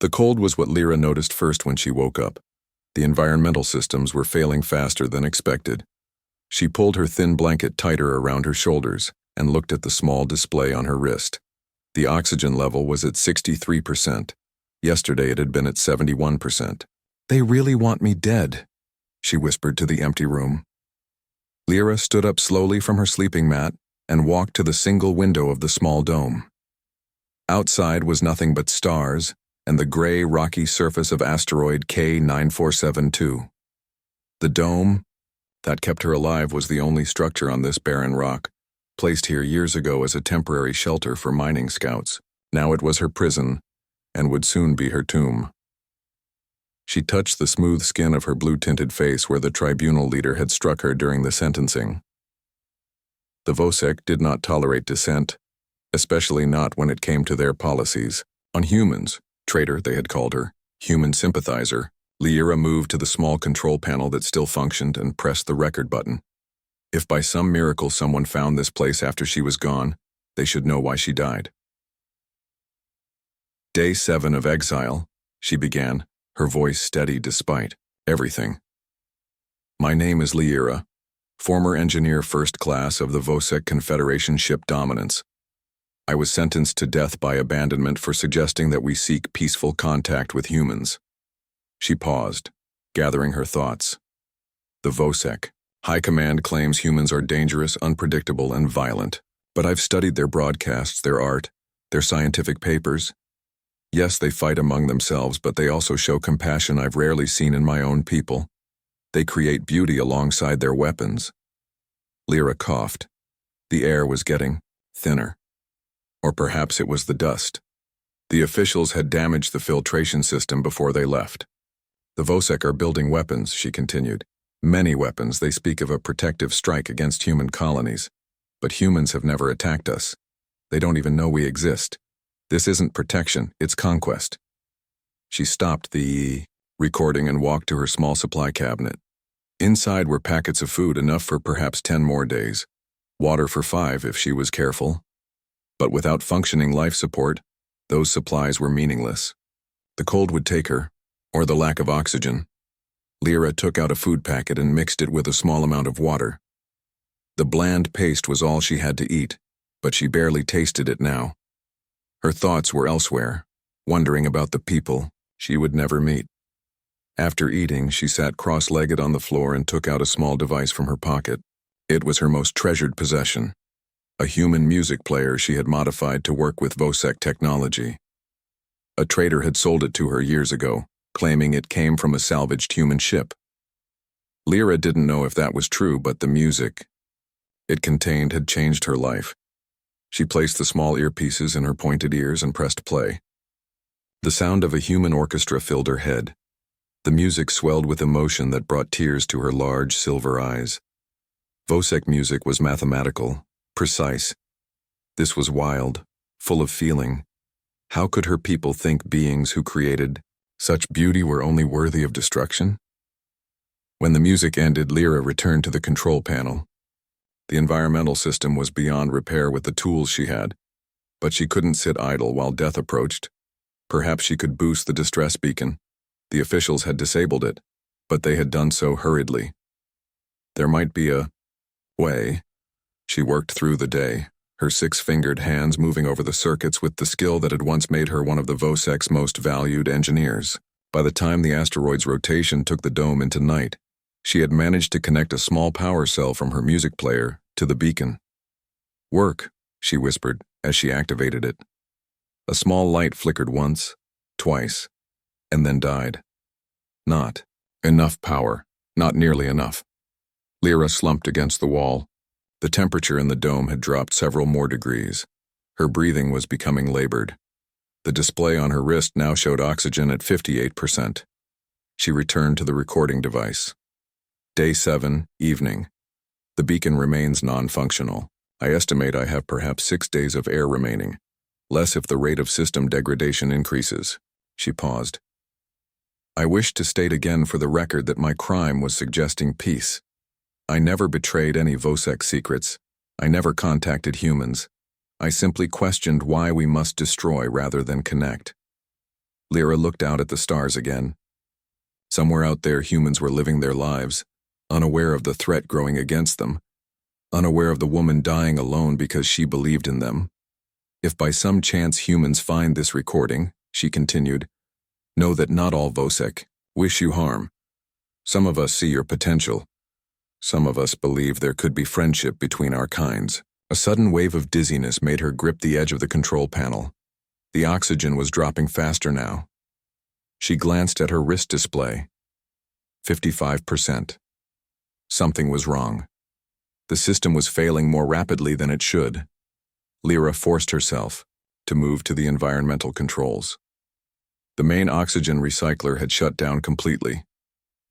The cold was what Lyra noticed first when she woke up. The environmental systems were failing faster than expected. She pulled her thin blanket tighter around her shoulders and looked at the small display on her wrist. The oxygen level was at 63%. Yesterday it had been at 71%. "They really want me dead," she whispered to the empty room. Lyra stood up slowly from her sleeping mat and walked to the single window of the small dome. Outside was nothing but stars and the gray, rocky surface of asteroid K9472. The dome that kept her alive was the only structure on this barren rock, placed here years ago as a temporary shelter for mining scouts. Now it was her prison, and would soon be her tomb. She touched the smooth skin of her blue-tinted face where the tribunal leader had struck her during the sentencing. The Vosek did not tolerate dissent, especially not when it came to their policies. On humans, traitor they had called her, human sympathizer, Lyra moved to the small control panel that still functioned and pressed the record button. If by some miracle someone found this place after she was gone, they should know why she died. Day 7 of exile, she began, her voice steady despite everything. "My name is Lyra, former engineer first class of the Vosek Confederation ship Dominance. I was sentenced to death by abandonment for suggesting that we seek peaceful contact with humans." She paused, gathering her thoughts. "The Vosek. High Command claims humans are dangerous, unpredictable, and violent. But I've studied their broadcasts, their art, their scientific papers. Yes, they fight among themselves, but they also show compassion I've rarely seen in my own people. They create beauty alongside their weapons." Lyra coughed. The air was getting thinner. Or perhaps it was the dust. The officials had damaged the filtration system before they left. "The Vosek are building weapons," she continued. "Many weapons. They speak of a protective strike against human colonies. But humans have never attacked us. They don't even know we exist. This isn't protection, it's conquest." She stopped the recording and walked to her small supply cabinet. Inside were packets of food, enough for perhaps 10 more days. Water for 5 if she was careful. But without functioning life support, those supplies were meaningless. The cold would take her, or the lack of oxygen. Lyra took out a food packet and mixed it with a small amount of water. The bland paste was all she had to eat, but she barely tasted it now. Her thoughts were elsewhere, wondering about the people she would never meet. After eating, she sat cross-legged on the floor and took out a small device from her pocket. It was her most treasured possession. A human music player she had modified to work with Vosek technology. A trader had sold it to her years ago, claiming it came from a salvaged human ship. Lyra didn't know if that was true, but the music it contained had changed her life. She placed the small earpieces in her pointed ears and pressed play. The sound of a human orchestra filled her head. The music swelled with emotion that brought tears to her large silver eyes. Vosek music was mathematical, precise. This was wild, full of feeling. How could her people think beings who created such beauty were only worthy of destruction? When the music ended, Lyra returned to the control panel. The environmental system was beyond repair with the tools she had, but she couldn't sit idle while death approached. Perhaps she could boost the distress beacon. The officials had disabled it, but they had done so hurriedly. There might be a way. She worked through the day, her 6-fingered hands moving over the circuits with the skill that had once made her one of the Vosek's most valued engineers. By the time the asteroid's rotation took the dome into night, she had managed to connect a small power cell from her music player to the beacon. "Work," she whispered as she activated it. A small light flickered once, twice, and then died. Not enough power, not nearly enough. Lyra slumped against the wall. The temperature in the dome had dropped several more degrees. Her breathing was becoming labored. The display on her wrist now showed oxygen at 58%. She returned to the recording device. Day 7, evening. The beacon remains non-functional. I estimate I have perhaps 6 days of air remaining. Less if the rate of system degradation increases. She paused. I wish to state again for the record that my crime was suggesting peace. I never betrayed any Vosek secrets. I never contacted humans. I simply questioned why we must destroy rather than connect. Lyra looked out at the stars again. Somewhere out there, humans were living their lives, unaware of the threat growing against them, unaware of the woman dying alone because she believed in them. If by some chance humans find this recording, she continued, know that not all Vosek wish you harm. Some of us see your potential. Some of us believe there could be friendship between our kinds. A sudden wave of dizziness made her grip the edge of the control panel. The oxygen was dropping faster now. She glanced at her wrist display. 55%. Something was wrong. The system was failing more rapidly than it should. Lyra forced herself to move to the environmental controls. The main oxygen recycler had shut down completely.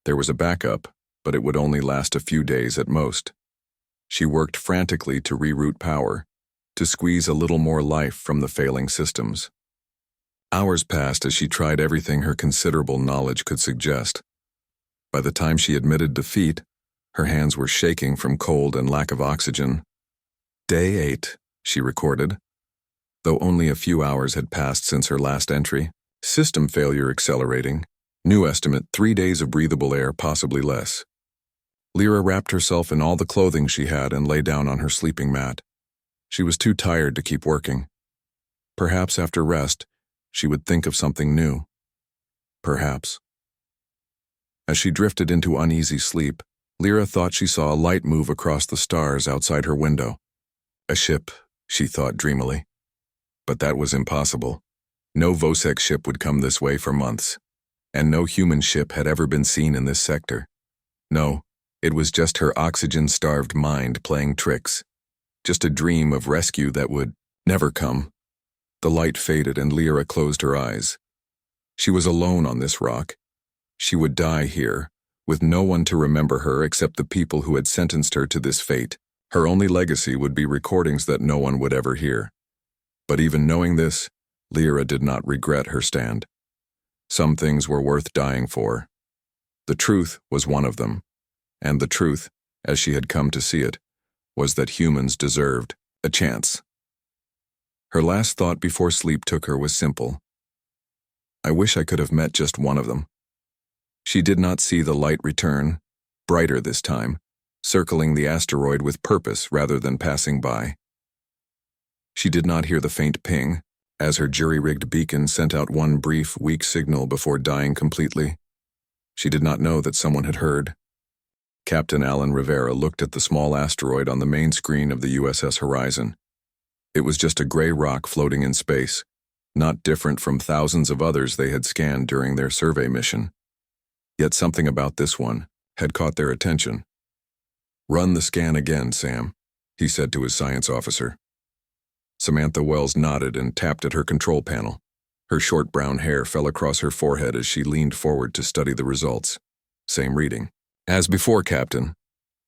There was a backup, but it would only last a few days at most. She worked frantically to reroute power, to squeeze a little more life from the failing systems. Hours passed as she tried everything her considerable knowledge could suggest. By the time she admitted defeat, her hands were shaking from cold and lack of oxygen. Day 8, she recorded. Though only a few hours had passed since her last entry. System failure accelerating. New estimate, 3 days of breathable air, possibly less. Lyra wrapped herself in all the clothing she had and lay down on her sleeping mat. She was too tired to keep working. Perhaps after rest, she would think of something new. Perhaps. As she drifted into uneasy sleep, Lyra thought she saw a light move across the stars outside her window. A ship, she thought dreamily. But that was impossible. No Vosek ship would come this way for months, and no human ship had ever been seen in this sector. No, it was just her oxygen-starved mind playing tricks. Just a dream of rescue that would never come. The light faded and Lyra closed her eyes. She was alone on this rock. She would die here, with no one to remember her except the people who had sentenced her to this fate. Her only legacy would be recordings that no one would ever hear. But even knowing this, Lyra did not regret her stand. Some things were worth dying for. The truth was one of them, and the truth, as she had come to see it, was that humans deserved a chance. Her last thought before sleep took her was simple. I wish I could have met just one of them. She did not see the light return, brighter this time, circling the asteroid with purpose rather than passing by. She did not hear the faint ping, as her jury-rigged beacon sent out one brief, weak signal before dying completely. She did not know that someone had heard. Captain Alan Rivera looked at the small asteroid on the main screen of the USS Horizon. It was just a gray rock floating in space, not different from thousands of others they had scanned during their survey mission. Yet something about this one had caught their attention. Run the scan again, Sam, he said to his science officer. Samantha Wells nodded and tapped at her control panel. Her short brown hair fell across her forehead as she leaned forward to study the results. Same reading. As before, Captain.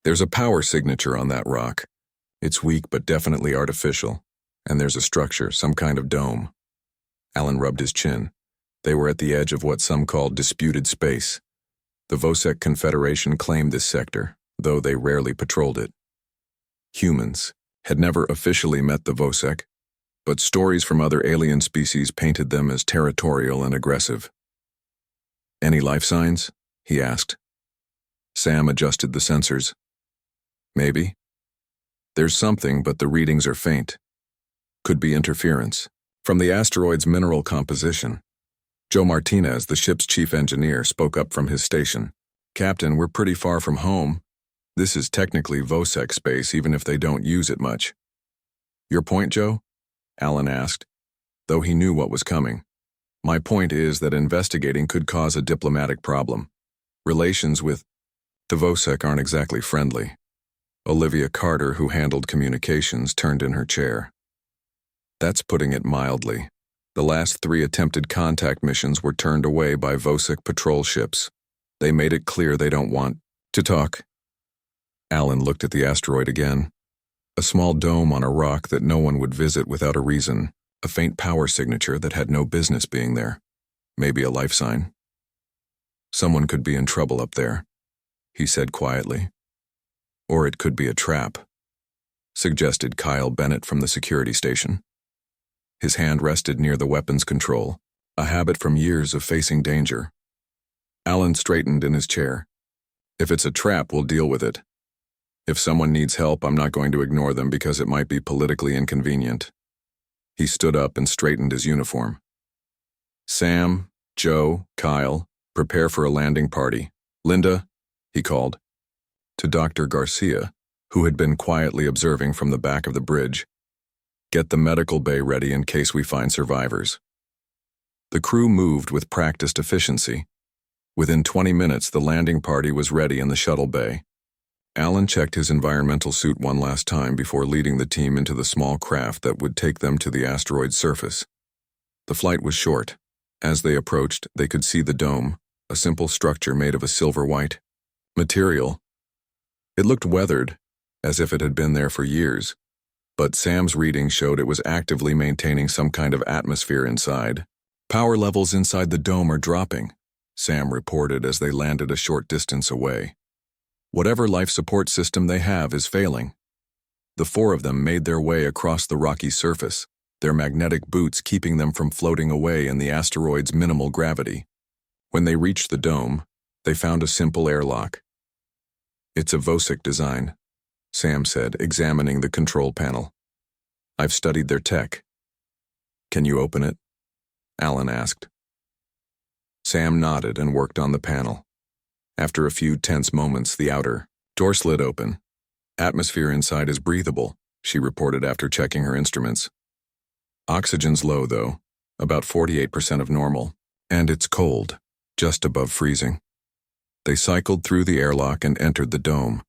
There's a power signature on that rock. It's weak but definitely artificial. And there's a structure, some kind of dome. Alan rubbed his chin. They were at the edge of what some called disputed space. The Vosek Confederation claimed this sector, though they rarely patrolled it. Humans had never officially met the Vosek, but stories from other alien species painted them as territorial and aggressive. Any life signs? He asked. Sam adjusted the sensors. Maybe. There's something, but the readings are faint. Could be interference. From the asteroid's mineral composition. Joe Martinez, the ship's chief engineer, spoke up from his station. Captain, we're pretty far from home. This is technically Vosek space, even if they don't use it much. Your point, Joe? Alan asked, though he knew what was coming. My point is that investigating could cause a diplomatic problem. Relations with the Vosek aren't exactly friendly. Olivia Carter, who handled communications, turned in her chair. That's putting it mildly. The last 3 attempted contact missions were turned away by Vosek patrol ships. They made it clear they don't want to talk. Alan looked at the asteroid again. A small dome on a rock that no one would visit without a reason, a faint power signature that had no business being there. Maybe a life sign. Someone could be in trouble up there, he said quietly. Or it could be a trap, suggested Kyle Bennett from the security station. His hand rested near the weapons control, a habit from years of facing danger. Alan straightened in his chair. If it's a trap, we'll deal with it. If someone needs help, I'm not going to ignore them because it might be politically inconvenient. He stood up and straightened his uniform. Sam, Joe, Kyle, prepare for a landing party. Linda, he called. To Dr. Garcia, who had been quietly observing from the back of the bridge, get the medical bay ready in case we find survivors. The crew moved with practiced efficiency. Within 20 minutes, the landing party was ready in the shuttle bay. Alan checked his environmental suit one last time before leading the team into the small craft that would take them to the asteroid's surface. The flight was short. As they approached, they could see the dome, a simple structure made of a silver-white material. It looked weathered, as if it had been there for years, but Sam's reading showed it was actively maintaining some kind of atmosphere inside. Power levels inside the dome are dropping, Sam reported as they landed a short distance away. Whatever life support system they have is failing. The four of them made their way across the rocky surface, their magnetic boots keeping them from floating away in the asteroid's minimal gravity. When they reached the dome, they found a simple airlock. It's a Vosek design, Sam said, examining the control panel. I've studied their tech. Can you open it? Alan asked. Sam nodded and worked on the panel. After a few tense moments, the outer door slid open. Atmosphere inside is breathable, she reported after checking her instruments. Oxygen's low, though, about 48% of normal, and it's cold, just above freezing. They cycled through the airlock and entered the dome.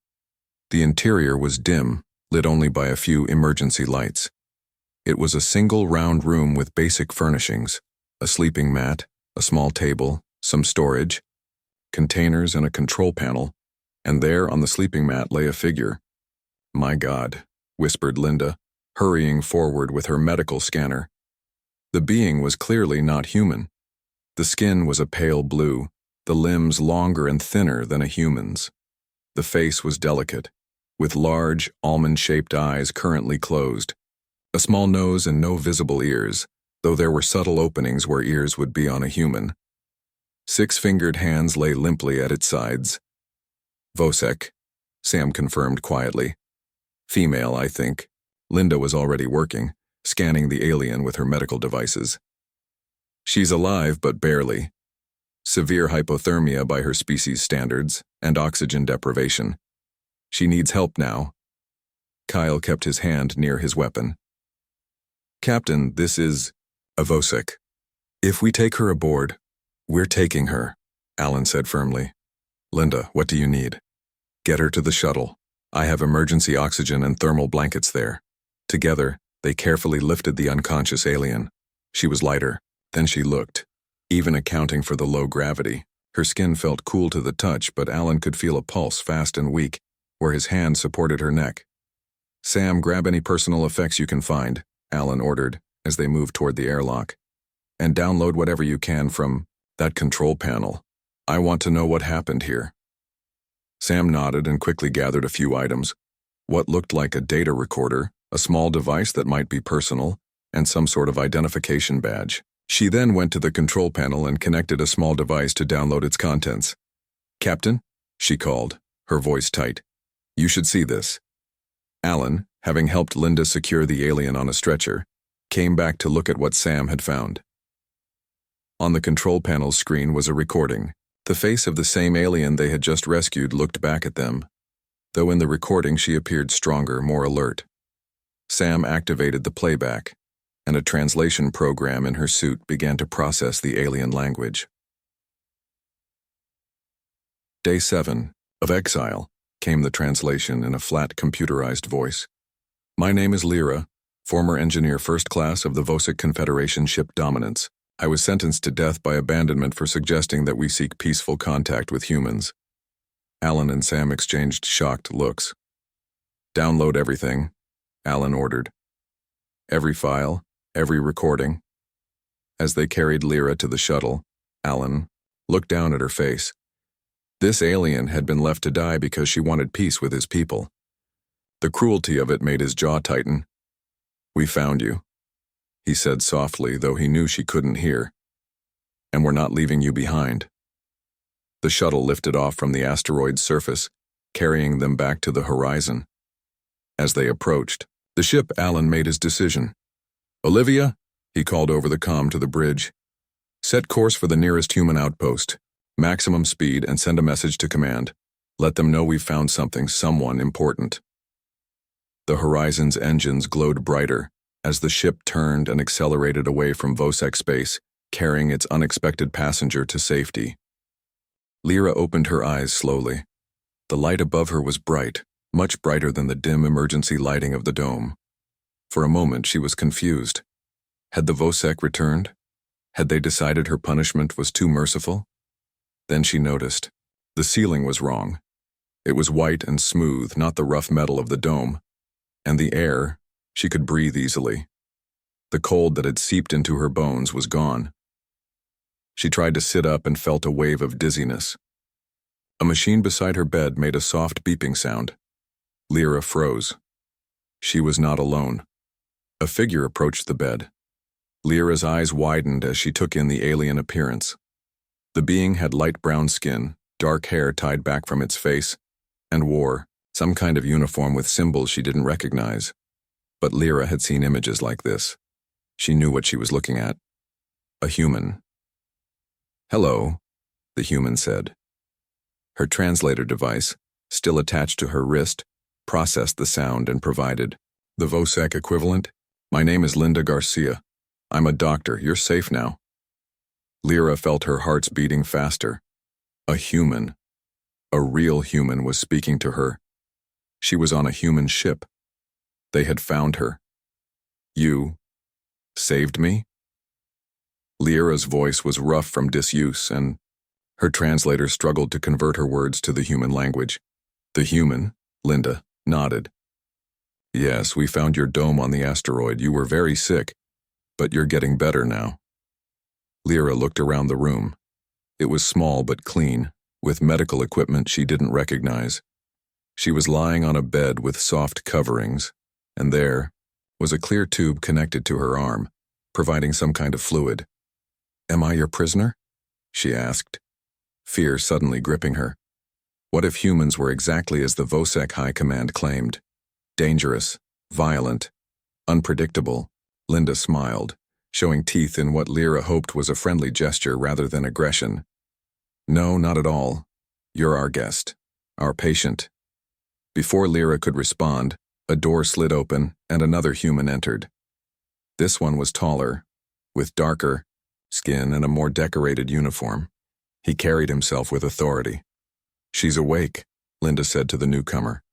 The interior was dim, lit only by a few emergency lights. It was a single round room with basic furnishings, a sleeping mat, a small table, some storage, containers and a control panel, and there on the sleeping mat lay a figure. My God, whispered Linda, hurrying forward with her medical scanner. The being was clearly not human. The skin was a pale blue, the limbs longer and thinner than a human's. The face was delicate, with large, almond-shaped eyes currently closed, a small nose and no visible ears, though there were subtle openings where ears would be on a human. 6-fingered hands lay limply at its sides. Vosek, Sam confirmed quietly. Female, I think. Linda was already working, scanning the alien with her medical devices. She's alive, but barely. Severe hypothermia by her species standards, and oxygen deprivation. She needs help now. Kyle kept his hand near his weapon. Captain, this is a Vosek. If we take her aboard, we're taking her, Alan said firmly. Linda, what do you need? Get her to the shuttle. I have emergency oxygen and thermal blankets there. Together, they carefully lifted the unconscious alien. She was lighter than she looked. Even accounting for the low gravity, her skin felt cool to the touch, but Alan could feel a pulse fast and weak, where his hand supported her neck. Sam, grab any personal effects you can find, Alan ordered, as they moved toward the airlock. And download whatever you can from that control panel. I want to know what happened here. Sam nodded and quickly gathered a few items. What looked like a data recorder, a small device that might be personal, and some sort of identification badge. She then went to the control panel and connected a small device to download its contents. Captain, she called, her voice tight. You should see this. Alan, having helped Linda secure the alien on a stretcher, came back to look at what Sam had found. On the control panel's screen was a recording. The face of the same alien they had just rescued looked back at them, though in the recording she appeared stronger, more alert. Sam activated the playback, and a translation program in her suit began to process the alien language. Day 7 of exile, came the translation in a flat computerized voice. My name is Lyra, former engineer first class of the Vosek Confederation ship Dominance. I was sentenced to death by abandonment for suggesting that we seek peaceful contact with humans. Alan and Sam exchanged shocked looks. Download everything, Alan ordered. Every file, every recording. As they carried Lyra to the shuttle, Alan looked down at her face. This alien had been left to die because she wanted peace with his people. The cruelty of it made his jaw tighten. We found you, he said softly, though he knew she couldn't hear. and we're not leaving you behind. The shuttle lifted off from the asteroid's surface, carrying them back to the horizon. As they approached the ship, Alan made his decision. "Olivia," he called over the comm to the bridge, "set course for the nearest human outpost. Maximum speed and send a message to command. Let them know we've found someone important." The Horizon's engines glowed brighter as the ship turned and accelerated away from Vosek space, carrying its unexpected passenger to safety. Lyra opened her eyes slowly. The light above her was bright, much brighter than the dim emergency lighting of the dome. For a moment she was confused. Had the Vosek returned? Had they decided her punishment was too merciful? Then she noticed. The ceiling was wrong. It was white and smooth, not the rough metal of the dome. And the air, she could breathe easily. The cold that had seeped into her bones was gone. She tried to sit up and felt a wave of dizziness. A machine beside her bed made a soft beeping sound. Lyra froze. She was not alone. A figure approached the bed. Lyra's eyes widened as she took in the alien appearance. The being had light brown skin, dark hair tied back from its face, and wore some kind of uniform with symbols she didn't recognize. But Lyra had seen images like this. She knew what she was looking at. A human. "Hello," the human said. Her translator device, still attached to her wrist, processed the sound and provided, "The Vosek equivalent? My name is Linda Garcia. I'm a doctor. You're safe now." Lyra felt her heart's beating faster. A human. A real human was speaking to her. She was on a human ship. They had found her. "You saved me?" Lyra's voice was rough from disuse, and her translator struggled to convert her words to the human language. The human, Linda, nodded. "Yes, we found your dome on the asteroid. You were very sick, but you're getting better now." Lyra looked around the room. It was small but clean, with medical equipment she didn't recognize. She was lying on a bed with soft coverings, and there was a clear tube connected to her arm, providing some kind of fluid. "Am I your prisoner?" she asked, fear suddenly gripping her. What if humans were exactly as the Vosek High Command claimed? Dangerous, violent, unpredictable. Linda smiled, showing teeth in what Lyra hoped was a friendly gesture rather than aggression. "No, not at all. You're our guest, our patient." Before Lyra could respond, a door slid open and another human entered. This one was taller, with darker skin and a more decorated uniform. He carried himself with authority. "She's awake," Linda said to the newcomer.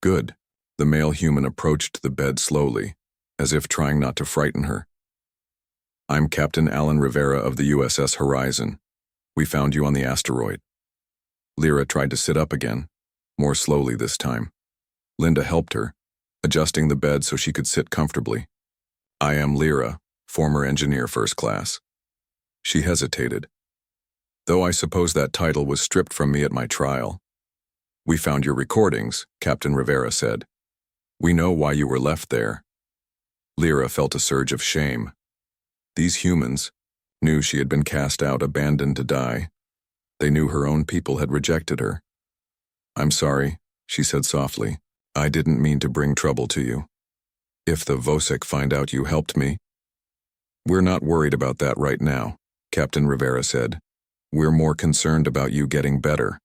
"Good." The male human approached the bed slowly, as if trying not to frighten her. "I'm Captain Alan Rivera of the USS Horizon. We found you on the asteroid." Lyra tried to sit up again, more slowly this time. Linda helped her, adjusting the bed so she could sit comfortably. "I am Lyra, former engineer first class." She hesitated. "Though I suppose that title was stripped from me at my trial." "We found your recordings," Captain Rivera said. "We know why you were left there." Lyra felt a surge of shame. These humans knew she had been cast out, abandoned to die. They knew her own people had rejected her. "I'm sorry," she said softly. "I didn't mean to bring trouble to you. If the Vosek find out you helped me..." "We're not worried about that right now," Captain Rivera said. "We're more concerned about you getting better."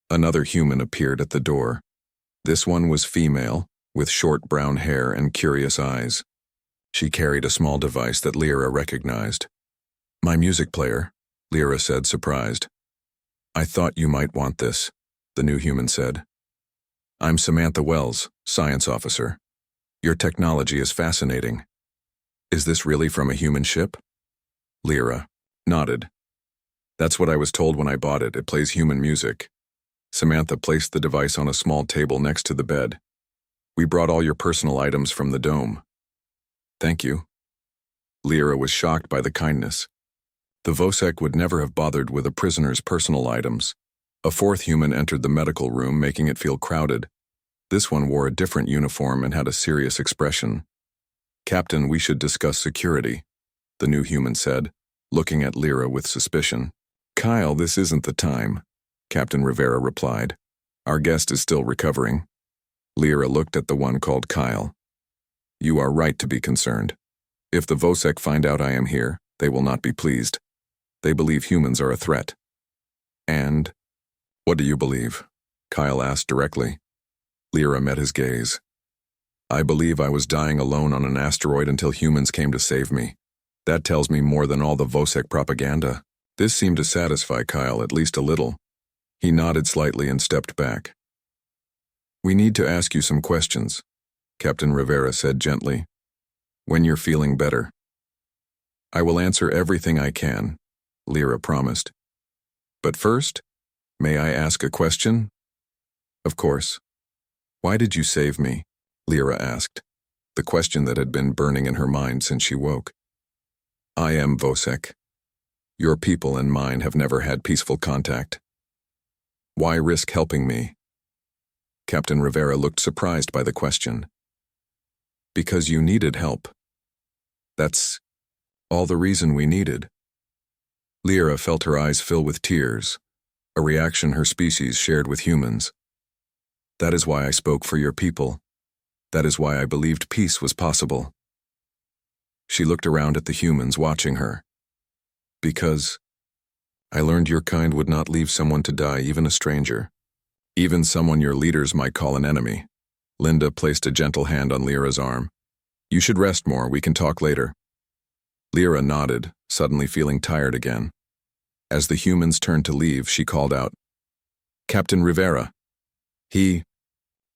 Another human appeared at the door. This one was female, with short brown hair and curious eyes. She carried a small device that Lyra recognized. "My music player," Lyra said, surprised. "I thought you might want this," the new human said. "I'm Samantha Wells, science officer. Your technology is fascinating." "Is this really from a human ship?" Lyra nodded. "That's what I was told when I bought it. It plays human music." Samantha placed the device on a small table next to the bed. "We brought all your personal items from the dome." "Thank you." Lyra was shocked by the kindness. The Vosek would never have bothered with a prisoner's personal items. A fourth human entered the medical room, making it feel crowded. This one wore a different uniform and had a serious expression. "Captain, we should discuss security," the new human said, looking at Lyra with suspicion. "Kyle, this isn't the time," Captain Rivera replied. "Our guest is still recovering." Lyra looked at the one called Kyle. "You are right to be concerned. If the Vosek find out I am here, they will not be pleased. They believe humans are a threat." "And what do you believe?" Kyle asked directly. Lyra met his gaze. "I believe I was dying alone on an asteroid until humans came to save me. That tells me more than all the Vosek propaganda." This seemed to satisfy Kyle at least a little. He nodded slightly and stepped back. "We need to ask you some questions," Captain Rivera said gently. "When you're feeling better." "I will answer everything I can," Lyra promised. "But first, may I ask a question?" "Of course." "Why did you save me?" Lyra asked, the question that had been burning in her mind since she woke. "I am Vosek. Your people and mine have never had peaceful contact. Why risk helping me?" Captain Rivera looked surprised by the question. "Because you needed help. That's all the reason we needed." Lyra felt her eyes fill with tears, a reaction her species shared with humans. "That is why I spoke for your people. That is why I believed peace was possible." She looked around at the humans watching her. "Because I learned your kind would not leave someone to die, even a stranger. Even someone your leaders might call an enemy." Linda placed a gentle hand on Lyra's arm. "You should rest more, we can talk later." Lyra nodded, suddenly feeling tired again. As the humans turned to leave, she called out, "Captain Rivera." He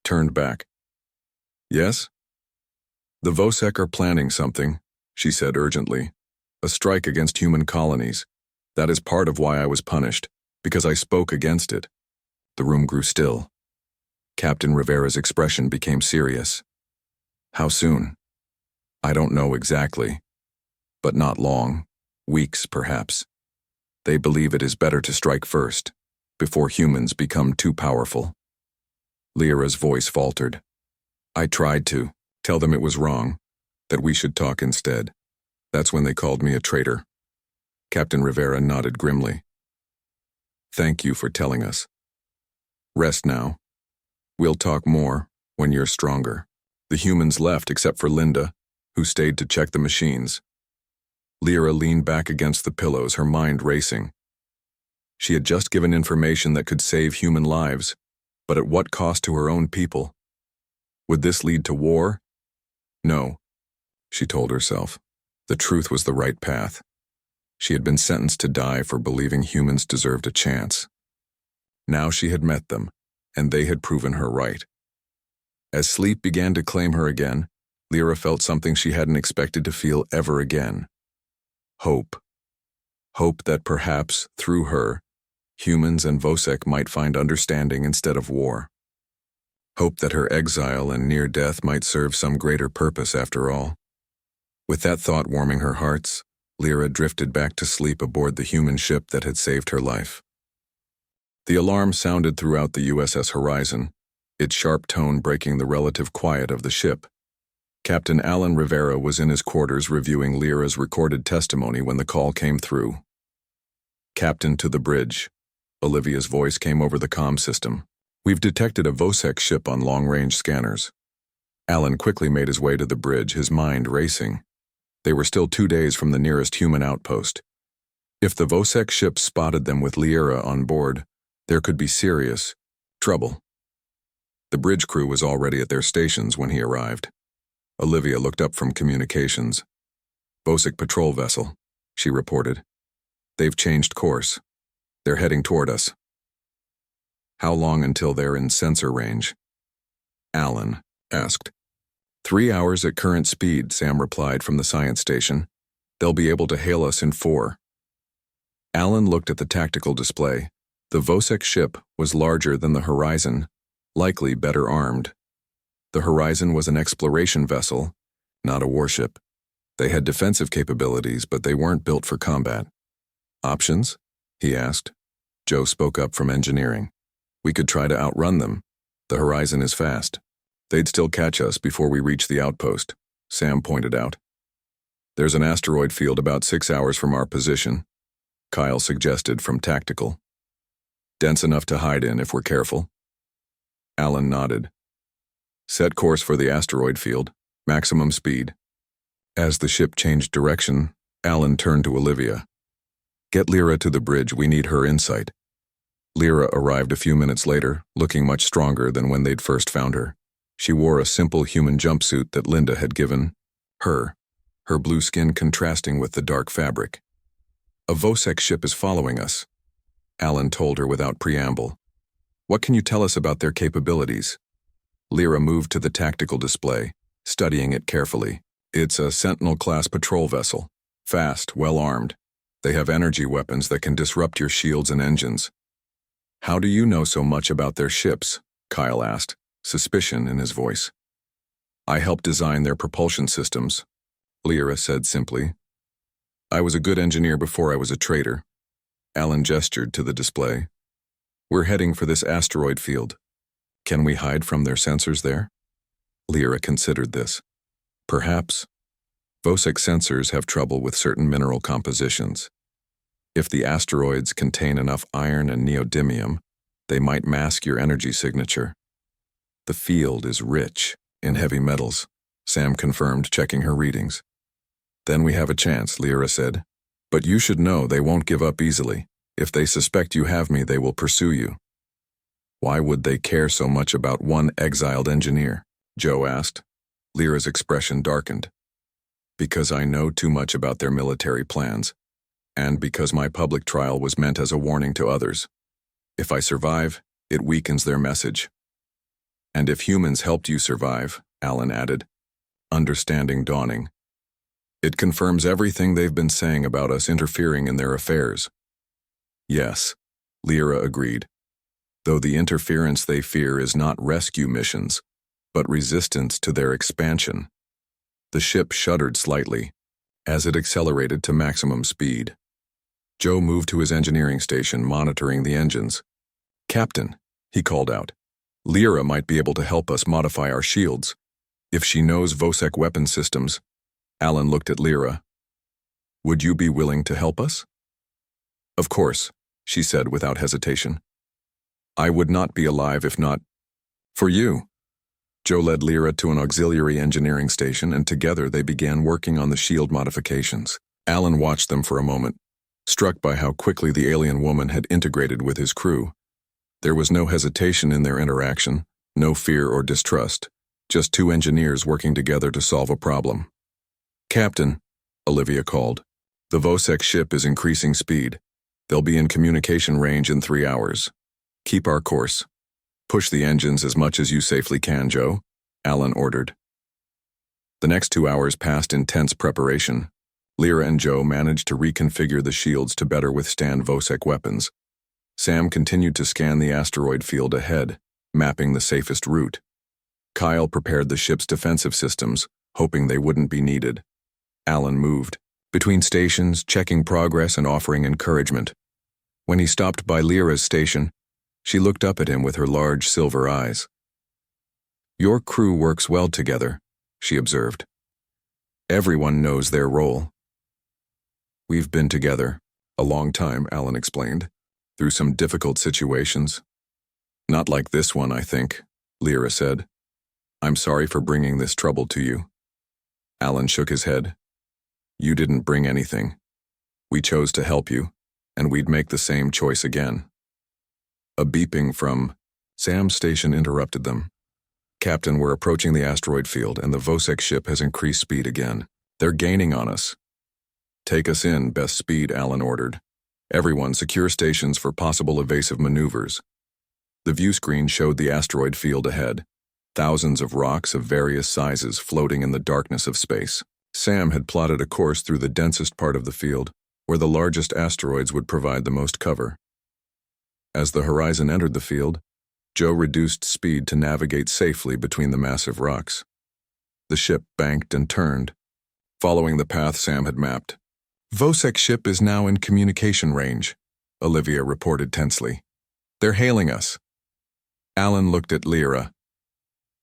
turned back. "Yes?" "The Vosek are planning something," she said urgently. "A strike against human colonies. That is part of why I was punished, because I spoke against it." The room grew still. Captain Rivera's expression became serious. "How soon?" "I don't know exactly. But not long. Weeks, perhaps. They believe it is better to strike first, before humans become too powerful." Lyra's voice faltered. "I tried to tell them it was wrong, that we should talk instead. That's when they called me a traitor." Captain Rivera nodded grimly. "Thank you for telling us. Rest now. We'll talk more when you're stronger." The humans left except for Linda, who stayed to check the machines. Lyra leaned back against the pillows, her mind racing. She had just given information that could save human lives, but at what cost to her own people? Would this lead to war? No, she told herself. The truth was the right path. She had been sentenced to die for believing humans deserved a chance. Now she had met them, and they had proven her right. As sleep began to claim her again, Lyra felt something she hadn't expected to feel ever again. Hope. Hope that perhaps, through her, humans and Vosek might find understanding instead of war. Hope that her exile and near death might serve some greater purpose after all. With that thought warming her hearts, Lyra drifted back to sleep aboard the human ship that had saved her life. The alarm sounded throughout the USS Horizon, its sharp tone breaking the relative quiet of the ship. Captain Alan Rivera was in his quarters reviewing Lyra's recorded testimony when the call came through. "Captain, to the bridge." Olivia's voice came over the comm system. "We've detected a Vosek ship on long-range scanners." Alan quickly made his way to the bridge, his mind racing. They were still 2 days from the nearest human outpost. If the Vosek ship spotted them with Lyra on board, there could be serious trouble. The bridge crew was already at their stations when he arrived. Olivia looked up from communications. "Vosek patrol vessel," she reported. "They've changed course. They're heading toward us." "How long until they're in sensor range?" Alan asked. 3 hours at current speed, Sam replied from the science station. "They'll be able to hail us in 4. Alan looked at the tactical display. The Vosek ship was larger than the Horizon, likely better armed. The Horizon was an exploration vessel, not a warship. They had defensive capabilities, but they weren't built for combat. "Options?" he asked. Joe spoke up from engineering. "We could try to outrun them. The Horizon is fast. They'd still catch us before we reach the outpost," Sam pointed out. There's an asteroid field about 6 hours from our position, Kyle suggested from tactical. Dense enough to hide in if we're careful. Alan nodded. Set course for the asteroid field, maximum speed. As the ship changed direction, Alan turned to Olivia. Get Lyra to the bridge, we need her insight. Lyra arrived a few minutes later, looking much stronger than when they'd first found her. She wore a simple human jumpsuit that Linda had given her blue skin contrasting with the dark fabric. A Vosek ship is following us, Alan told her without preamble. What can you tell us about their capabilities? Lyra moved to the tactical display, studying it carefully. It's a Sentinel-class patrol vessel. Fast, well-armed. They have energy weapons that can disrupt your shields and engines. How do you know so much about their ships? Kyle asked, suspicion in his voice. I helped design their propulsion systems, Lyra said simply. I was a good engineer before I was a traitor. Alan gestured to the display. We're heading for this asteroid field. Can we hide from their sensors there? Lyra considered this. Perhaps. Vosek sensors have trouble with certain mineral compositions. If the asteroids contain enough iron and neodymium, they might mask your energy signature. The field is rich in heavy metals, Sam confirmed, checking her readings. Then we have a chance, Lyra said. But you should know they won't give up easily. If they suspect you have me, they will pursue you. Why would they care so much about one exiled engineer? Joe asked. Lyra's expression darkened. Because I know too much about their military plans, and because my public trial was meant as a warning to others. If I survive, it weakens their message. And if humans helped you survive, Alan added, understanding dawning. It confirms everything they've been saying about us interfering in their affairs. Yes, Lyra agreed, though the interference they fear is not rescue missions, but resistance to their expansion. The ship shuddered slightly as it accelerated to maximum speed. Joe moved to his engineering station, monitoring the engines. Captain, he called out, Lyra might be able to help us modify our shields. If she knows Vosek weapon systems. Alan looked at Lyra. Would you be willing to help us? Of course, she said without hesitation. I would not be alive if not for you. Joe led Lyra to an auxiliary engineering station, and together they began working on the shield modifications. Alan watched them for a moment, struck by how quickly the alien woman had integrated with his crew. There was no hesitation in their interaction, no fear or distrust, just two engineers working together to solve a problem. Captain, Olivia called. The Vosek ship is increasing speed. They'll be in communication range in 3 hours. Keep our course. Push the engines as much as you safely can, Joe, Alan ordered. The next 2 hours passed in tense preparation. Lyra and Joe managed to reconfigure the shields to better withstand Vosek weapons. Sam continued to scan the asteroid field ahead, mapping the safest route. Kyle prepared the ship's defensive systems, hoping they wouldn't be needed. Alan moved between stations, checking progress and offering encouragement. When he stopped by Lyra's station, she looked up at him with her large silver eyes. Your crew works well together, she observed. Everyone knows their role. We've been together a long time, Alan explained, through some difficult situations. Not like this one, I think, Lyra said. I'm sorry for bringing this trouble to you. Alan shook his head. You didn't bring anything. We chose to help you, and we'd make the same choice again. A beeping from Sam's station interrupted them. Captain, we're approaching the asteroid field, and the Vosek ship has increased speed again. They're gaining on us. Take us in, best speed, Alan ordered. Everyone secure stations for possible evasive maneuvers. The view screen showed the asteroid field ahead, thousands of rocks of various sizes floating in the darkness of space. Sam had plotted a course through the densest part of the field, where the largest asteroids would provide the most cover. As the horizon entered the field, Joe reduced speed to navigate safely between the massive rocks. The ship banked and turned, following the path Sam had mapped. Vosek ship is now in communication range, Olivia reported tensely. They're hailing us. Alan looked at Lyra.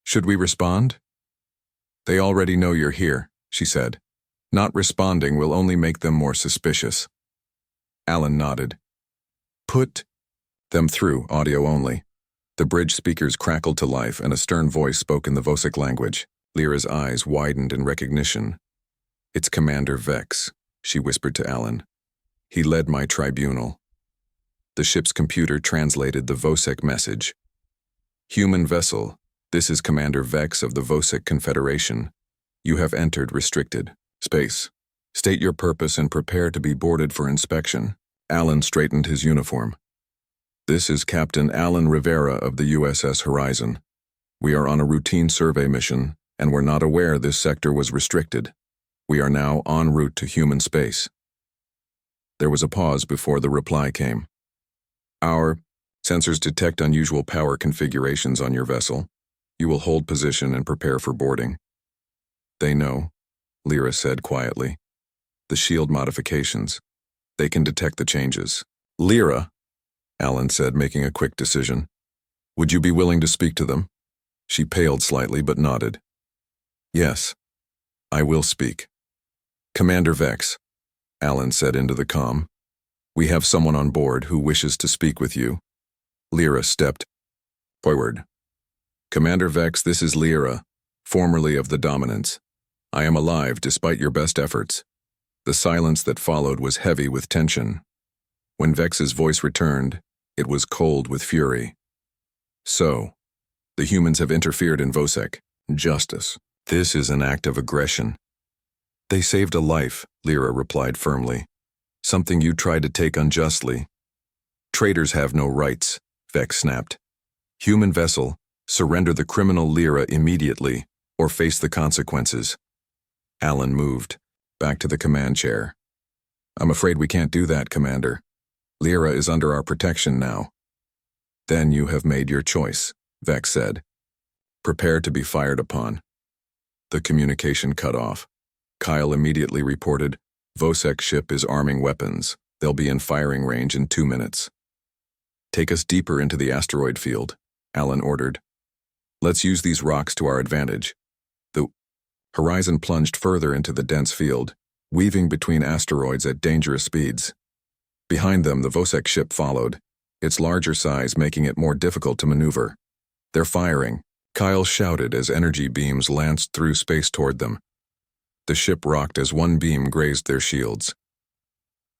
Should we respond? They already know you're here, she said. Not responding will only make them more suspicious. Alan nodded. Put them through, audio only. The bridge speakers crackled to life and a stern voice spoke in the Vosek language. Lyra's eyes widened in recognition. It's Commander Vex, she whispered to Alan. He led my tribunal. The ship's computer translated the Vosek message. Human vessel, this is Commander Vex of the Vosek Confederation. You have entered restricted space. State your purpose and prepare to be boarded for inspection. Alan straightened his uniform. This is Captain Alan Rivera of the USS Horizon. We are on a routine survey mission, and were not aware this sector was restricted. We are now en route to human space. There was a pause before the reply came. Our sensors detect unusual power configurations on your vessel. You will hold position and prepare for boarding. They know, Lyra said quietly. The shield modifications. They can detect the changes. Lyra, Alan said, making a quick decision. Would you be willing to speak to them? She paled slightly but nodded. Yes, I will speak. Commander Vex, Alan said into the comm. We have someone on board who wishes to speak with you. Lyra stepped forward. Commander Vex, this is Lyra, formerly of the Dominance. I am alive despite your best efforts. The silence that followed was heavy with tension. When Vex's voice returned, it was cold with fury. So, the humans have interfered in Vosek. Justice. This is an act of aggression. They saved a life, Lyra replied firmly. Something you tried to take unjustly. Traitors have no rights, Vex snapped. Human vessel, surrender the criminal Lyra immediately, or face the consequences. Alan moved, back to the command chair. I'm afraid we can't do that, Commander. Lyra is under our protection now. Then you have made your choice, Vex said. Prepare to be fired upon. The communication cut off. Kyle immediately reported, Vosek ship is arming weapons. They'll be in firing range in 2 minutes. Take us deeper into the asteroid field, Alan ordered. Let's use these rocks to our advantage. The Horizon plunged further into the dense field, weaving between asteroids at dangerous speeds. Behind them, the Vosek ship followed, its larger size making it more difficult to maneuver. They're firing, Kyle shouted as energy beams lanced through space toward them. The ship rocked as one beam grazed their shields.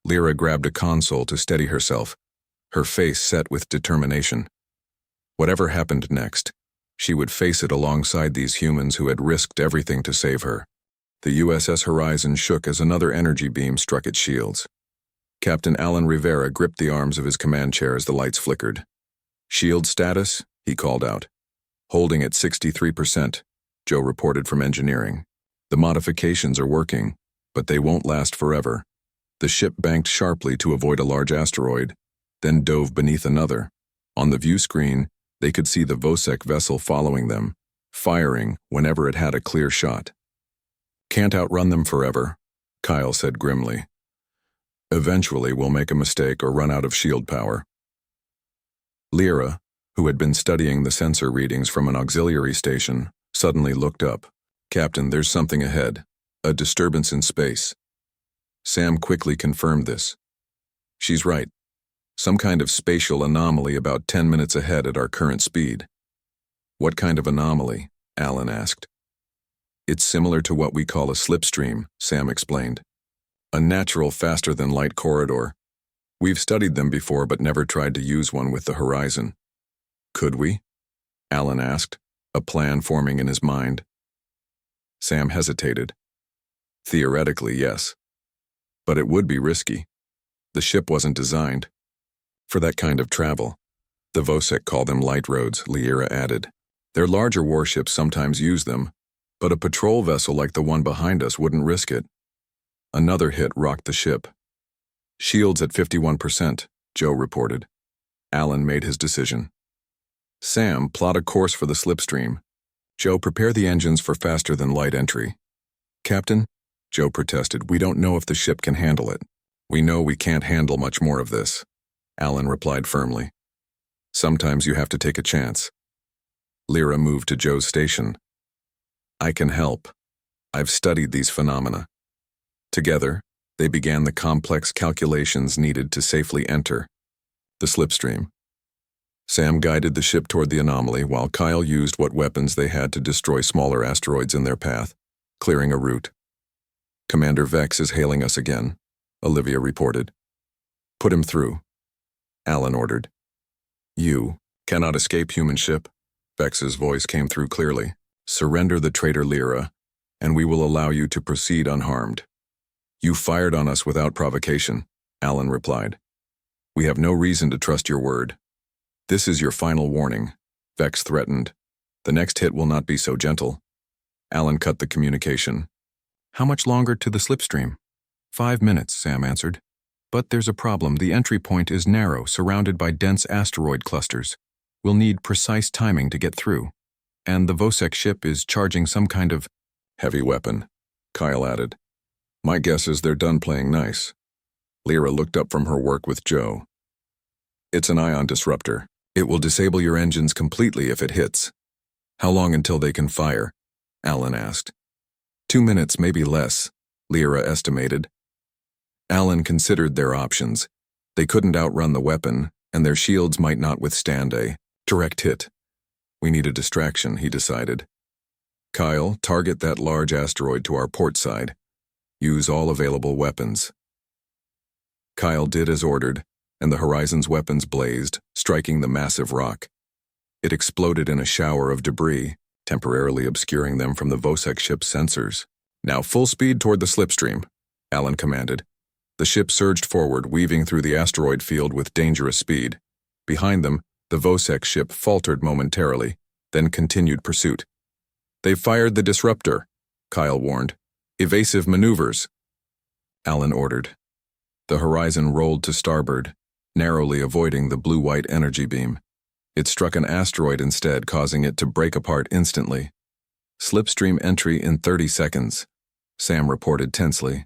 Lyra grabbed a console to steady herself, her face set with determination. Whatever happened next, she would face it alongside these humans who had risked everything to save her. The USS Horizon shook as another energy beam struck its shields. Captain Alan Rivera gripped the arms of his command chair as the lights flickered. Shield status, he called out. Holding at 63%, Joe reported from engineering. The modifications are working, but they won't last forever. The ship banked sharply to avoid a large asteroid, then dove beneath another. On the view screen, they could see the Vosek vessel following them, firing whenever it had a clear shot. Can't outrun them forever, Kyle said grimly. Eventually we'll make a mistake or run out of shield power. Lyra, who had been studying the sensor readings from an auxiliary station, suddenly looked up. Captain, there's something ahead. A disturbance in space. Sam quickly confirmed this. She's right. Some kind of spatial anomaly about 10 minutes ahead at our current speed. What kind of anomaly? Alan asked. It's similar to what we call a slipstream, Sam explained. A natural faster-than-light corridor. We've studied them before but never tried to use one with the Horizon. Could we? Alan asked, a plan forming in his mind. Sam hesitated. Theoretically, yes. But it would be risky. The ship wasn't designed for that kind of travel. The Vosek call them light roads, Lyra added. Their larger warships sometimes use them, but a patrol vessel like the one behind us wouldn't risk it. Another hit rocked the ship. Shields at 51%, Joe reported. Alan made his decision. Sam, plot a course for the slipstream. Joe, prepare the engines for faster-than-light entry. Captain, Joe protested, we don't know if the ship can handle it. We know we can't handle much more of this, Alan replied firmly. Sometimes you have to take a chance. Lyra moved to Joe's station. I can help. I've studied these phenomena. Together, they began the complex calculations needed to safely enter the slipstream. Sam guided the ship toward the anomaly while Kyle used what weapons they had to destroy smaller asteroids in their path, clearing a route. "Commander Vex is hailing us again," Olivia reported. "Put him through," Alan ordered. "You cannot escape, human ship," Vex's voice came through clearly. "Surrender the traitor Lyra, and we will allow you to proceed unharmed." "You fired on us without provocation," Alan replied. "We have no reason to trust your word." "This is your final warning," Vex threatened. "The next hit will not be so gentle." Alan cut the communication. "How much longer to the slipstream?" "5 minutes," Sam answered. "But there's a problem. The entry point is narrow, surrounded by dense asteroid clusters. We'll need precise timing to get through. And the Vosek ship is charging some kind of heavy weapon," Kyle added. "My guess is they're done playing nice." Lyra looked up from her work with Joe. "It's an ion disruptor. It will disable your engines completely if it hits." "How long until they can fire?" Alan asked. 2 minutes, maybe less, Lyra estimated. Alan considered their options. They couldn't outrun the weapon, and their shields might not withstand a direct hit. "We need a distraction," he decided. "Kyle, target that large asteroid to our port side. Use all available weapons." Kyle did as ordered, and the Horizon's weapons blazed, striking the massive rock. It exploded in a shower of debris, temporarily obscuring them from the Vosek ship's sensors. "Now full speed toward the slipstream," Alan commanded. The ship surged forward, weaving through the asteroid field with dangerous speed. Behind them, the Vosek ship faltered momentarily, then continued pursuit. "They've fired the disruptor," Kyle warned. "Evasive maneuvers," Alan ordered. The Horizon rolled to starboard, narrowly avoiding the blue-white energy beam. It struck an asteroid instead, causing it to break apart instantly. "Slipstream entry in 30 seconds, Sam reported tensely.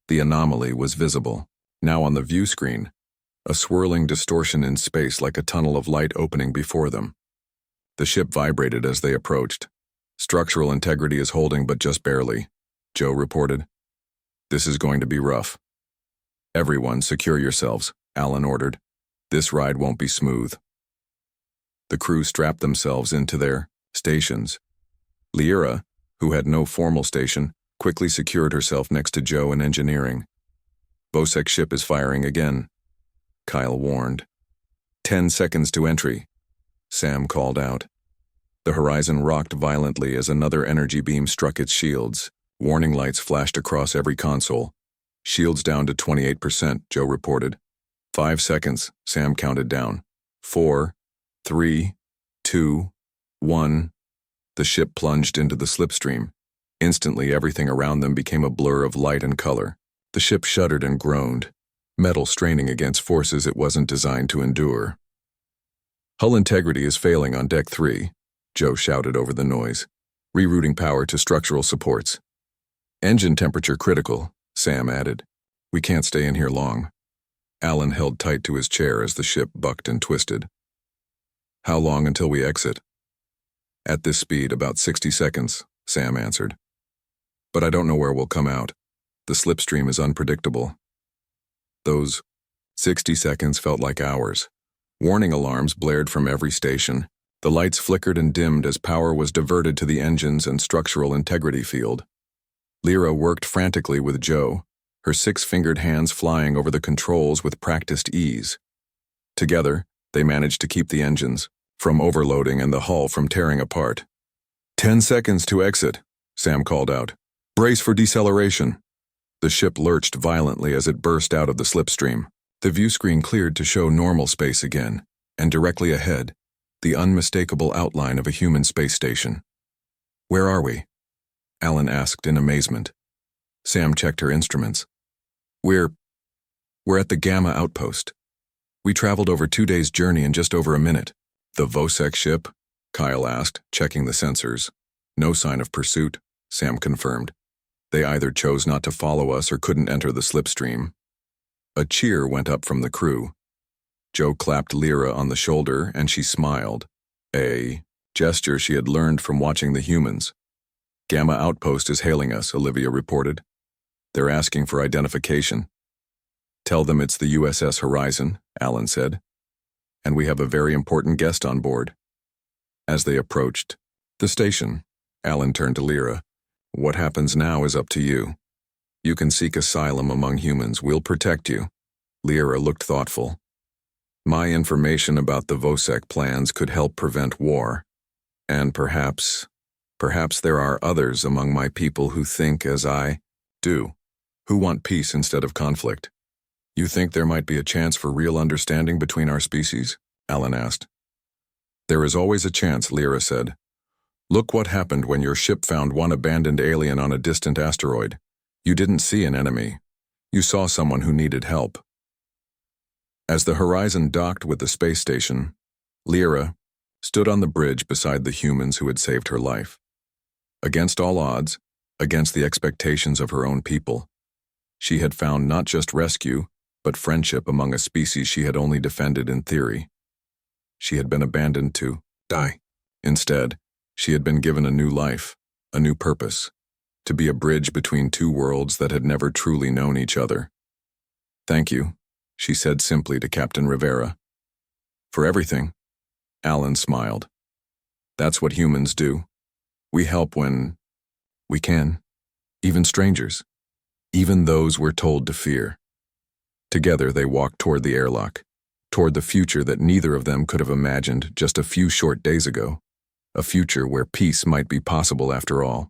The anomaly was visible. Now on the view screen, a swirling distortion in space like a tunnel of light opening before them. The ship vibrated as they approached. "Structural integrity is holding, but just barely," Joe reported. "This is going to be rough." "Everyone, secure yourselves," Alan ordered. "This ride won't be smooth." The crew strapped themselves into their stations. Lyra, who had no formal station, quickly secured herself next to Joe in engineering. "Vosek ship is firing again," Kyle warned. 10 seconds to entry," Sam called out. The Horizon rocked violently as another energy beam struck its shields. Warning lights flashed across every console. "Shields down to 28%, Joe reported. 5 seconds, Sam counted down. 4, 3, 2, 1. The ship plunged into the slipstream. Instantly, everything around them became a blur of light and color. The ship shuddered and groaned, metal straining against forces it wasn't designed to endure. "Hull integrity is failing on Deck 3, Joe shouted over the noise. "Rerouting power to structural supports." "Engine temperature critical," Sam added. "We can't stay in here long." Alan held tight to his chair as the ship bucked and twisted. "How long until we exit?" "At this speed, about 60 seconds, Sam answered. "But I don't know where we'll come out. The slipstream is unpredictable." Those 60 seconds felt like hours. Warning alarms blared from every station. The lights flickered and dimmed as power was diverted to the engines and structural integrity field. Lyra worked frantically with Joe, her 6-fingered hands flying over the controls with practiced ease. Together, they managed to keep the engines from overloading and the hull from tearing apart. 10 seconds to exit, Sam called out. "Brace for deceleration." The ship lurched violently as it burst out of the slipstream. The view screen cleared to show normal space again, and directly ahead, the unmistakable outline of a human space station. "Where are we?" Alan asked in amazement. Sam checked her instruments. We're at the Gamma outpost. We traveled over 2 days' journey in just over a minute." "The Vosek ship?" Kyle asked, checking the sensors. "No sign of pursuit," Sam confirmed. "They either chose not to follow us or couldn't enter the slipstream." A cheer went up from the crew. Joe clapped Lyra on the shoulder and she smiled, a gesture she had learned from watching the humans. "Gamma outpost is hailing us," Olivia reported. They're asking for identification. Tell them it's the USS Horizon, Alan said. And we have a very important guest on board. As they approached the station, Alan turned to Lyra. What happens now is up to you. You can seek asylum among humans. We'll protect you. Lyra looked thoughtful. My information about the Vosek plans could help prevent war. And perhaps there are others among my people who think as I do, who want peace instead of conflict. You think there might be a chance for real understanding between our species? Alan asked. There is always a chance, Lyra said. Look what happened when your ship found one abandoned alien on a distant asteroid. You didn't see an enemy. You saw someone who needed help. As the Horizon docked with the space station, Lyra stood on the bridge beside the humans who had saved her life. Against all odds, against the expectations of her own people, she had found not just rescue, but friendship among a species she had only defended in theory. She had been abandoned to die. Instead, she had been given a new life, a new purpose, to be a bridge between two worlds that had never truly known each other. Thank you, she said simply to Captain Rivera. For everything. Alan smiled. That's what humans do. We help when we can, even strangers, even those we're told to fear. Together they walked toward the airlock, toward the future that neither of them could have imagined just a few short days ago, a future where peace might be possible after all.